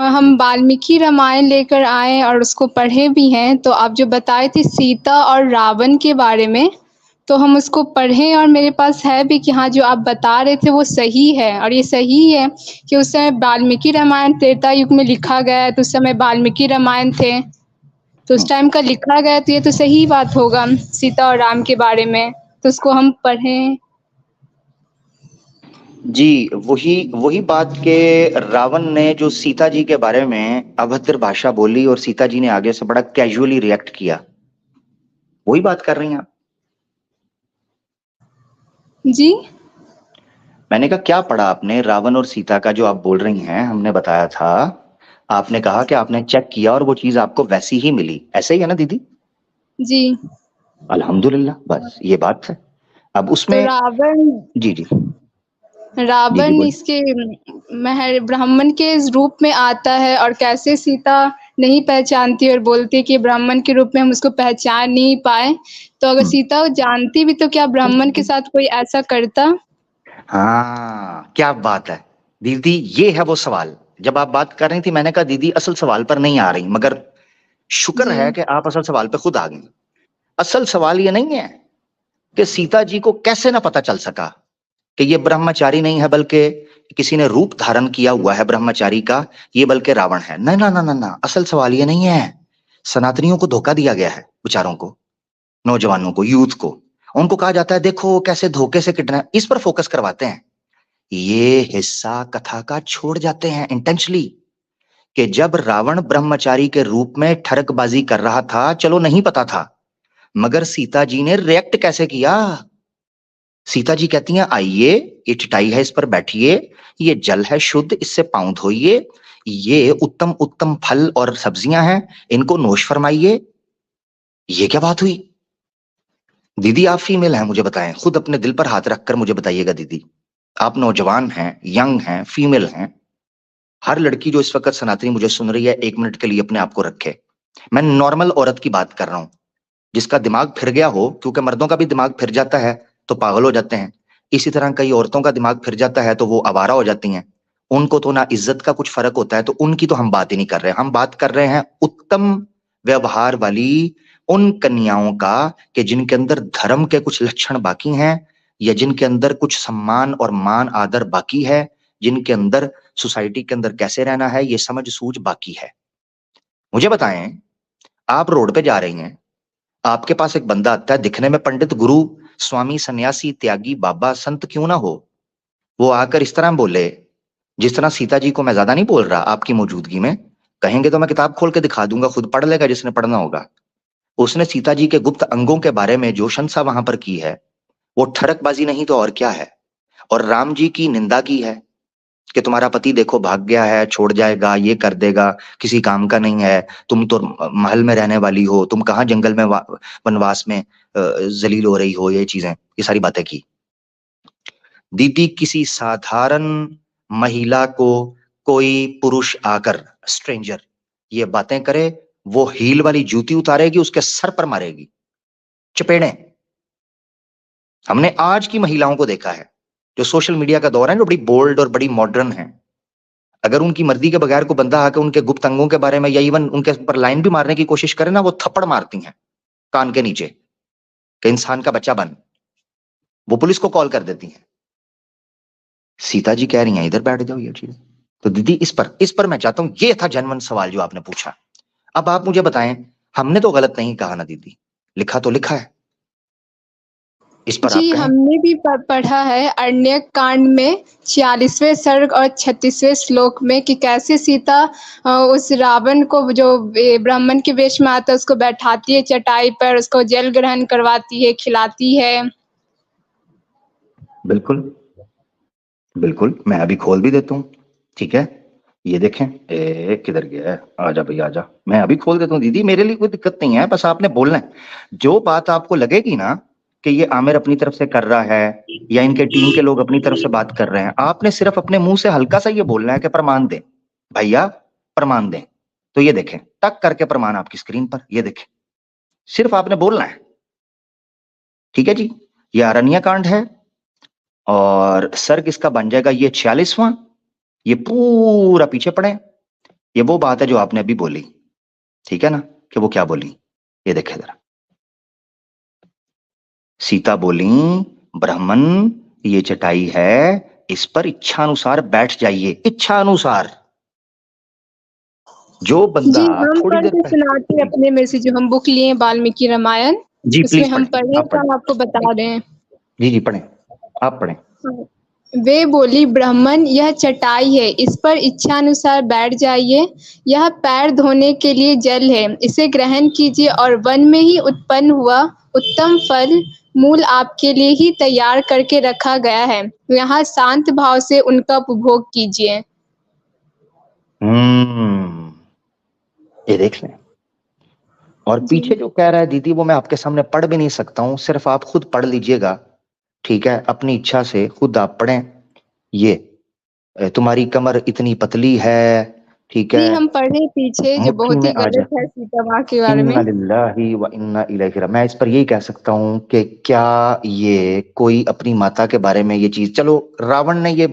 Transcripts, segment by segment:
हम वाल्मीकि रामायण लेकर आए और उसको पढ़े भी हैं, तो आप जो बताए थे सीता और रावण के बारे में, तो हम उसको पढ़े और मेरे पास है भी कि हाँ, जो आप बता रहे थे वो सही है और ये सही है कि उस समय वाल्मीकि रामायण त्रेता युग में लिखा गया है, तो उस समय वाल्मीकि रामायण थे, तो उस हम्म, टाइम का लिखा गया है, तो ये तो सही बात होगा सीता और राम के बारे में, तो उसको हम पढ़ें। जी, वही वही बात के रावण ने जो सीता जी के बारे में अभद्र भाषा बोली और सीता जी ने आगे से बड़ा कैजुअली रिएक्ट किया, वही बात कर रही हैं आप। जी? मैंने कहा क्या पढ़ा आपने रावण और सीता का जो आप बोल रही हैं, हमने बताया था। आपने कहा कि आपने चेक किया और वो चीज आपको वैसी ही मिली, ऐसे ही है ना दीदी? जी। अल्हम्दुलिल्लाह, बस ये बात है। अब तो उसमें रावण जी जी जी जी रावण बोलिए। इसके ब्राह्मण के रूप में आता है और कैसे सीता नहीं पहचानती और बोलती है कि ब्राह्मण के रूप में हम उसको पहचान नहीं पाए। तो अगर हम्म, सीता वो जानती भी तो क्या ब्राह्मण के साथ कोई ऐसा करता? हाँ क्या बात है दीदी, ये है वो सवाल। जब आप बात कर रही थी मैंने कहा दीदी असल सवाल पर नहीं आ रही, मगर शुक्र जी। है कि आप असल सवाल पे खुद आ गई। असल सवाल ये नहीं है कि सीता जी को कैसे ना पता चल सका कि ये ब्रह्मचारी नहीं है, बल्कि किसी ने रूप धारण किया हुआ है ब्रह्मचारी का, ये बल्कि रावण है। ना ना ना ना ना, असल सवाल ये नहीं है। सनातनियों को धोखा दिया गया है, बेचारों को, नौजवानों को, यूथ को। उनको कहा जाता है देखो कैसे धोखे से किडनैप, इस पर फोकस करवाते हैं। ये हिस्सा कथा का छोड़ जाते हैं इंटेंशनली, कि जब रावण ब्रह्मचारी के रूप में ठरकबाजी कर रहा था, चलो नहीं पता था, मगर सीता जी ने रिएक्ट कैसे किया। सीता जी कहती हैं आइए, ये चटाई है इस पर बैठिए, ये जल है शुद्ध इससे पांव धोइए, ये उत्तम उत्तम फल और सब्जियां हैं, इनको नोश फरमाइए। ये क्या बात हुई? दीदी आप फीमेल हैं, मुझे बताएं, खुद अपने दिल पर हाथ रखकर मुझे बताइएगा दीदी। आप नौजवान हैं, यंग हैं, फीमेल हैं। हर लड़की जो इस वक्त सनातनी मुझे सुन रही है, 1 मिनट के लिए अपने आप को रखे। मैं नॉर्मल औरत की बात कर रहा हूं, जिसका दिमाग फिर गया हो, क्योंकि मर्दों का भी दिमाग फिर जाता है तो पागल हो जाते हैं, इसी तरह कई औरतों का दिमाग फिर जाता है तो वो आवारा हो जाती हैं। उनको तो ना इज्जत का कुछ फर्क होता है, तो उनकी तो हम बात ही नहीं कर रहे। हम बात कर रहे हैं उत्तम व्यवहार वाली उन कन्याओं का, कि जिनके अंदर धर्म के कुछ लक्षण बाकी हैं, या जिनके अंदर कुछ सम्मान और मान आदर बाकी है, जिनके अंदर सोसाइटी के अंदर कैसे रहना है ये समझ सूझ बाकी है। मुझे बताएं, आप रोड पे जा रही हैं, आपके पास एक बंदा आता है दिखने में पंडित, गुरु, स्वामी, सन्यासी, त्यागी, बाबा, संत क्यों ना हो, वो आकर इस तरह बोले, जिस तरह सीता जी को मैं ज्यादा नहीं बोल रहा आपकी मौजूदगी में, कहेंगे तो मैं किताब खोल के दिखा दूंगा, खुद पढ़ लेगा जिसने पढ़ना होगा। उसने सीता जी के गुप्त अंगों के बारे में जो शंसा वहां पर की है, वो ठड़कबाजी नहीं तो और क्या है। और राम जी की निंदा की है कि तुम्हारा पति देखो भाग गया है, छोड़ जाएगा, ये कर देगा, किसी काम का नहीं है, तुम तो महल में रहने वाली हो, तुम कहाँ जंगल में वनवास में जलील हो रही हो, ये चीजें, ये सारी बातें की। दीदी किसी साधारण महिला को कोई पुरुष आकर, स्ट्रेंजर, ये बातें करे, वो हील वाली जूती उतारेगी, उसके सर पर मारेगी चपेड़े। हमने आज की महिलाओं को देखा है, जो सोशल मीडिया का दौर है, जो बड़ी बोल्ड और बड़ी मॉडर्न है। अगर उनकी मर्जी के बगैर को बंदा आकर उनके गुप्त अंगों के बारे में या इवन उनके ऊपर लाइन भी मारने की कोशिश करे ना, वो थप्पड़ मारती हैं कान के नीचे, कि इंसान का बच्चा बन। वो पुलिस को कॉल कर देती हैं। सीता जी कह रही हैं इधर बैठ जाओ, ये चीज। तो दीदी इस पर मैं चाहता हूं, ये था जनमन सवाल जो आपने पूछा। अब आप मुझे बताएं, हमने तो गलत नहीं कहा ना दीदी, लिखा तो लिखा है, इस पर आप जी, कहें। हमने भी पढ़ा है अरण्यक कांड में 46वें सर्ग और 36वें श्लोक में कि कैसे सीता उस रावण को जो ब्राह्मण के वेश में आता है उसको बैठाती है चटाई पर, उसको जल ग्रहण करवाती है, खिलाती है। बिल्कुल बिल्कुल, मैं अभी खोल भी देता हूँ, ठीक है। ये देखें, किधर गया है, आजा भाई आजा, मैं अभी खोल देता हूँ दीदी, मेरे लिए कोई दिक्कत नहीं है, बस आपने बोलना है। जो बात आपको लगेगी ना कि ये आमिर अपनी तरफ से कर रहा है, या इनके टीम के लोग अपनी तरफ से बात कर रहे हैं, आपने सिर्फ अपने मुंह से हल्का सा ये बोलना है कि प्रमाण दें भैया, प्रमाण दें। तो ये देखें, टक करके प्रमाण आपकी स्क्रीन पर, ये देखें, सिर्फ आपने बोलना है, ठीक है जी। ये अरण्य कांड है, और सर्ग इसका बन जाएगा ये 46वां। ये पूरा पीछे पढ़े, ये वो बात है जो आपने अभी बोली, ठीक है ना, कि वो क्या बोली, ये देखे जरा। सीता बोली, ब्राह्मण ये चटाई है, इस पर इच्छानुसार बैठ जाइए, इच्छानुसार। जो बंदा जी हम थोड़ी पढ़ देर के पहले, सुनाते हैं अपने में से, जो हम बुक लिए वाल्मीकि रामायण, जी उसमें प्लीज हम पढ़ें, पढ़े आप तो पढ़ें, हम आपको बता रहे हैं। जी जी पढ़ें, आप पढ़ें। वे बोली, ब्राह्मण यह चटाई है, इस पर इच्छानुसार बैठ जाइए। यह पैर धोने के लिए जल है, इसे ग्रहण कीजिए और वन में ही उत्पन्न हुआ उत्तम फल मूल आपके लिए ही तैयार करके रखा गया है। यहाँ शांत भाव से उनका उपभोग कीजिए। ये देख लें। और जी पीछे जो कह रहा है दीदी, वो मैं आपके सामने पढ़ भी नहीं सकता हूं, सिर्फ आप खुद पढ़ लीजिएगा, ठीक है, अपनी इच्छा से खुद आप पढ़ें। ये तुम्हारी कमर इतनी पतली है, ठीक जी है, हम पढ़े पीछे, जो मुट्ठी बहुत में ही आ जा। गलत है सीता माँ के बारे इन्ना में। लिल्लाहि व इन्ना इलैहि राजिऊन। मैं इस पर यही कह सकता हूं कि क्या ये कोई अपनी माता के बारे में ये चीज, चलो रावण ने ये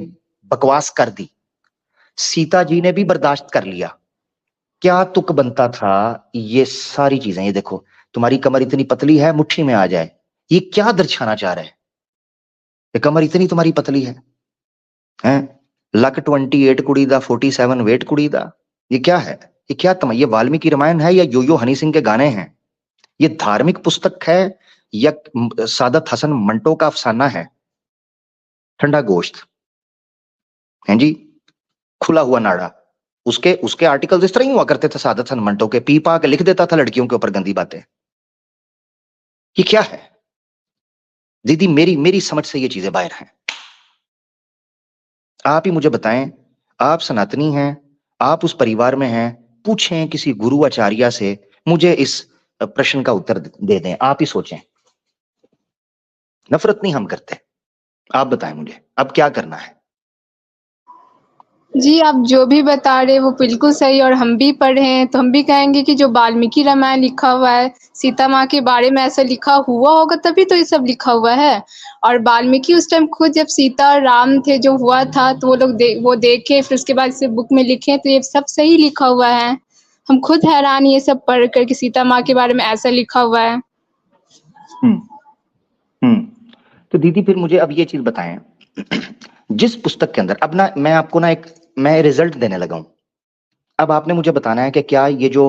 बकवास कर दी, सीता जी ने भी बर्दाश्त कर लिया, क्या तुक बनता था ये सारी चीजें। ये देखो, तुम्हारी कमर इतनी पतली है, मुट्ठी में आ जाए, ये क्या दर्शाना चाह रहे हैं? ये कमर इतनी तुम्हारी पतली है? लक 28 कुड़ी दा 47 वेट कुड़ी दा, ये क्या है? ये क्या ये वाल्मीकि रामायण है या यो हनी सिंह के गाने हैं? ये धार्मिक पुस्तक है या सादत हसन मंटो का अफसाना है? ठंडा गोश्त है जी, खुला हुआ नाड़ा। उसके उसके आर्टिकल्स इस तरह ही हुआ करते थे, सादत हसन मंटो के, पी पा के लिख देता था लड़कियों के ऊपर गंदी बातें। ये क्या है दीदी? मेरी मेरी समझ से ये चीजें बाहर हैं। आप ही मुझे बताएं, आप सनातनी हैं, आप उस परिवार में हैं, पूछें किसी गुरु आचार्य से, मुझे इस प्रश्न का उत्तर दे दें। आप ही सोचें, नफरत नहीं हम करते, आप बताएं मुझे अब क्या करना है। जी आप जो भी बता रहे हैं वो बिल्कुल सही, और हम भी पढ़े हैं तो हम भी कहेंगे कि जो वाल्मीकि रामायण लिखा हुआ है, सीता माँ के बारे में ऐसा लिखा हुआ होगा तभी तो ये सब लिखा हुआ है। और वाल्मीकि उस टाइम खुद जब सीता और राम थे, जो हुआ था, तो वो लोग वो देखे, फिर उसके बाद इसे बुक में लिखे, तो ये सब सही लिखा हुआ है। हम खुद हैरान ये सब पढ़ कर कि सीता माँ के बारे में ऐसा लिखा हुआ है। हम्म हम्म तो दीदी फिर मुझे अब ये चीज बताएं, जिस पुस्तक के अंदर, अब ना मैं आपको ना एक, मैं रिजल्ट देने लगा हूं, अब आपने मुझे बताना है कि क्या ये जो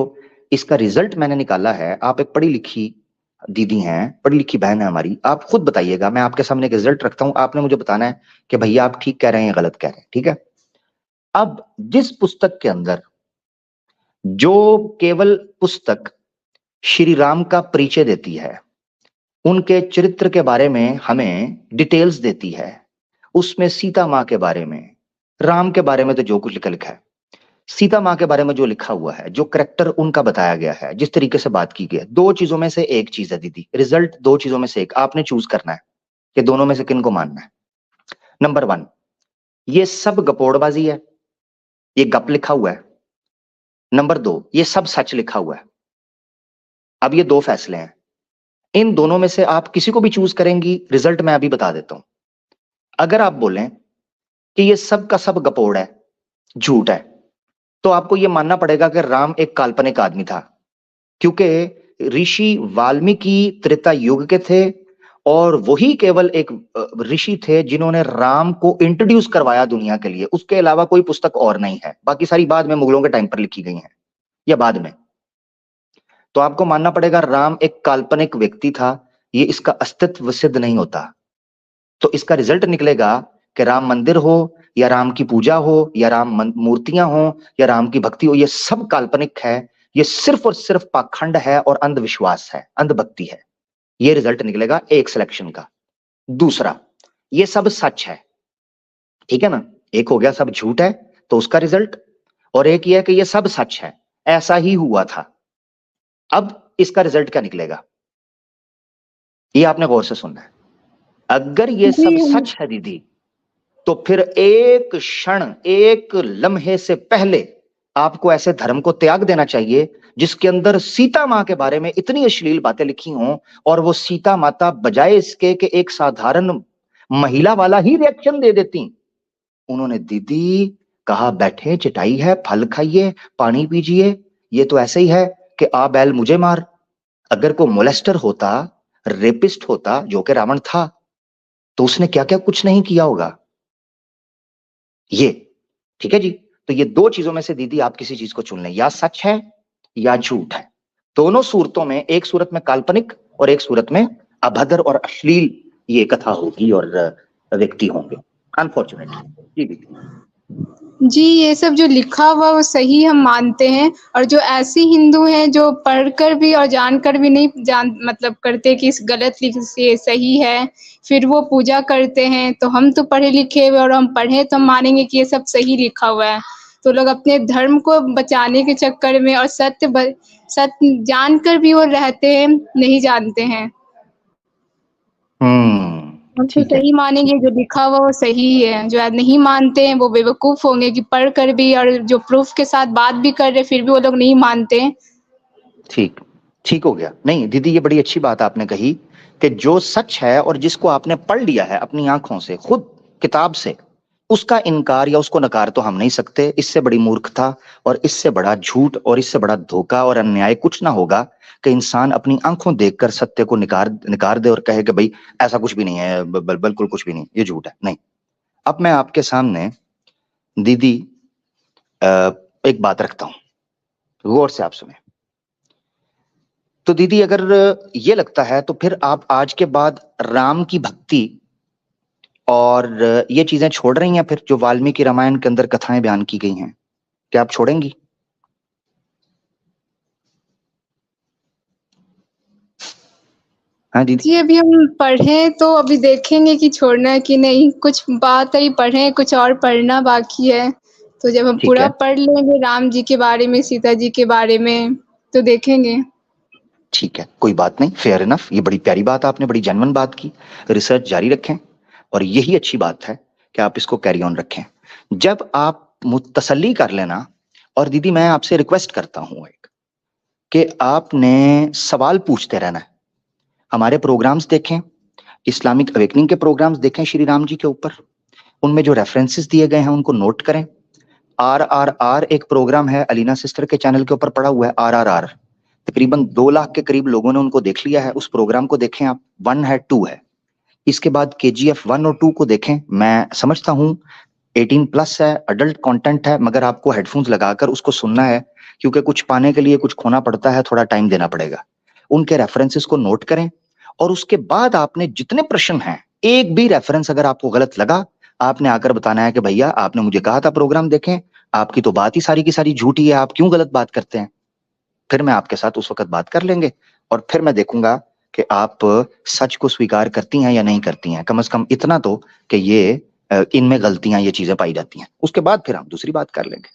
इसका रिजल्ट मैंने निकाला है, आप एक पढ़ी लिखी दीदी हैं, पढ़ी लिखी बहन है हमारी, आप खुद बताइएगा, मैं आपके सामने एक रिजल्ट रखता हूं, आपने मुझे बताना है कि भैया आप ठीक कह रहे हैं या गलत कह रहे हैं, ठीक है। अब जिस पुस्तक के अंदर, जो केवल पुस्तक श्री राम का परिचय देती है, उनके चरित्र के बारे में हमें डिटेल्स देती है, उसमें सीता माँ के बारे में, राम के बारे में तो जो कुछ लिखा है, सीता माँ के बारे में जो लिखा हुआ है, जो करेक्टर उनका बताया गया है, जिस तरीके से बात की गई है, दो चीजों में से एक चीज है दीदी, रिजल्ट दो चीजों में से एक, आपने चूज करना है कि दोनों में से किन को मानना है। नंबर 1, ये सब गपोड़बाजी है, ये गप लिखा हुआ है। नंबर 2, ये सब सच लिखा हुआ है। अब ये दो फैसले हैं, इन दोनों में से आप किसी को भी चूज करेंगी, रिजल्ट मैं अभी बता देता हूं। अगर आप बोलें कि ये सब का सब गपोड़ है, झूठ है, तो आपको यह मानना पड़ेगा कि राम एक काल्पनिक आदमी था, क्योंकि ऋषि वाल्मीकि त्रेता युग के थे और वही केवल एक ऋषि थे जिन्होंने राम को इंट्रोड्यूस करवाया दुनिया के लिए, उसके अलावा कोई पुस्तक और नहीं है, बाकी सारी बाद में मुगलों के टाइम पर लिखी गई हैं या बाद में। तो आपको मानना पड़ेगा राम एक काल्पनिक व्यक्ति था, ये इसका अस्तित्व सिद्ध नहीं होता। तो इसका रिजल्ट निकलेगा कि राम मंदिर हो या राम की पूजा हो या राम मूर्तियां हो या राम की भक्ति हो, ये सब काल्पनिक है, ये सिर्फ और सिर्फ पाखंड है और अंधविश्वास है, अंधभक्ति है। ये रिजल्ट निकलेगा एक सिलेक्शन का। दूसरा, ये सब सच है, ठीक है ना, एक हो गया सब झूठ है तो उसका रिजल्ट, और एक ये है कि ये सब सच है, ऐसा ही हुआ था। अब इसका रिजल्ट क्या निकलेगा, ये आपने गौर से सुनना है। अगर ये सब सच है दीदी, तो फिर एक क्षण, एक लम्हे से पहले आपको ऐसे धर्म को त्याग देना चाहिए जिसके अंदर सीता मां के बारे में इतनी अश्लील बातें लिखी हों, और वो सीता माता बजाय इसके कि एक साधारण महिला वाला ही रिएक्शन दे देती, उन्होंने दीदी कहा बैठे, चटाई है, फल खाइए, पानी पीजिए। ये तो ऐसे ही है कि आ बैल मुझे मार। अगर कोई मोलेस्टर होता, रेपिस्ट होता, जो कि रावण था, तो उसने क्या क्या कुछ नहीं किया होगा। ये ठीक है जी। तो ये दो चीजों में से दीदी आप किसी चीज को चुन लें, या सच है या झूठ है। दोनों सूरतों में, एक सूरत में काल्पनिक और एक सूरत में अभद्र और अश्लील ये कथा होगी और व्यक्ति होंगे, अनफॉर्चुनेटली। जी दीदी। जी, ये सब जो लिखा हुआ वो सही हम मानते हैं, और जो ऐसे हिंदू हैं जो पढ़कर भी और जानकर भी नहीं जान मतलब करते कि इस गलत से सही है, फिर वो पूजा करते हैं। तो हम तो पढ़े लिखे हुए और हम पढ़े तो हम मानेंगे कि ये सब सही लिखा हुआ है। तो लोग अपने धर्म को बचाने के चक्कर में और सत्य जानकर भी वो रहते हैं, नहीं जानते हैं। हम तो ठीक है। सही मानेंगे, जो लिखा हुआ वो सही है। जो नहीं मानते हैं वो बेवकूफ होंगे कि पढ़ कर भी और जो प्रूफ के साथ बात भी कर रहे फिर भी वो लोग नहीं मानते। ठीक ठीक हो गया। नहीं दीदी, ये बड़ी अच्छी बात आपने कही कि जो सच है और जिसको आपने पढ़ लिया है अपनी आंखों से, खुद किताब से, उसका इनकार या उसको नकार तो हम नहीं सकते। इससे बड़ी मूर्खता और इससे बड़ा झूठ और इससे बड़ा धोखा और अन्याय कुछ ना होगा कि इंसान अपनी आंखों देखकर सत्य को निकार दे और कहे कि भाई ऐसा कुछ भी नहीं है, बिल्कुल कुछ भी नहीं, ये झूठ है। नहीं। अब मैं आपके सामने दीदी एक बात रखता हूं, गौर से आप सुने। तो दीदी अगर ये लगता है तो फिर आप आज के बाद राम की भक्ति और ये चीजें छोड़ रही हैं, फिर जो वाल्मीकि रामायण के अंदर कथाएं बयान की गई हैं, क्या आप छोड़ेंगी? हाँ दीदी। जी, अभी हम पढ़े तो अभी देखेंगे कि छोड़ना है कि नहीं। कुछ बात ही पढ़े, कुछ और पढ़ना बाकी है। तो जब हम ठीक पूरा है। पढ़ लेंगे राम जी के बारे में, सीता जी के बारे में, तो देखेंगे। ठीक है, कोई बात नहीं, फेयर इनफ। ये बड़ी प्यारी बात आपने, बड़ी जेन्युइन बात की। रिसर्च जारी रखें और यही अच्छी बात है कि आप इसको कैरी ऑन रखें। जब आप तसल्ली कर लेना, और दीदी मैं आपसे रिक्वेस्ट करता हूं एक, कि आपने सवाल पूछते रहना है। हमारे प्रोग्राम्स देखें, इस्लामिक अवेकनिंग के प्रोग्राम्स देखें श्री राम जी के ऊपर, उनमें जो रेफरेंसेस दिए गए हैं उनको नोट करें। RRR एक प्रोग्राम है, अलीना सिस्टर के चैनल के ऊपर पड़ा हुआ है, RRR। तकरीबन 2 लाख के करीब लोगों ने उनको देख लिया है। उस प्रोग्राम को देखें आप, 1 है 2 है। इसके बाद KGF 1 और 2 को देखें। मैं समझता हूं 18 प्लस है, अडल्ट कंटेंट है, मगर आपको हेडफोन्स लगाकर उसको सुनना है, क्योंकि कुछ पाने के लिए कुछ खोना पड़ता है, थोड़ा टाइम देना पड़ेगा। उनके रेफरेंसेस को नोट करें और उसके बाद आपने जितने प्रश्न हैं, एक भी रेफरेंस अगर आपको गलत लगा, आपने आकर बताना है कि भैया आपने मुझे कहा था प्रोग्राम देखें, आपकी तो बात ही सारी की सारी झूठी है, आप क्यों गलत बात करते हैं। फिर मैं आपके साथ उस वक्त बात कर लेंगे और फिर मैं देखूंगा कि आप सच को स्वीकार करती हैं या नहीं करती हैं। कम से कम इतना तो कि ये इनमें गलतियां, ये चीजें पाई जाती हैं। उसके बाद फिर हम दूसरी बात कर लेंगे।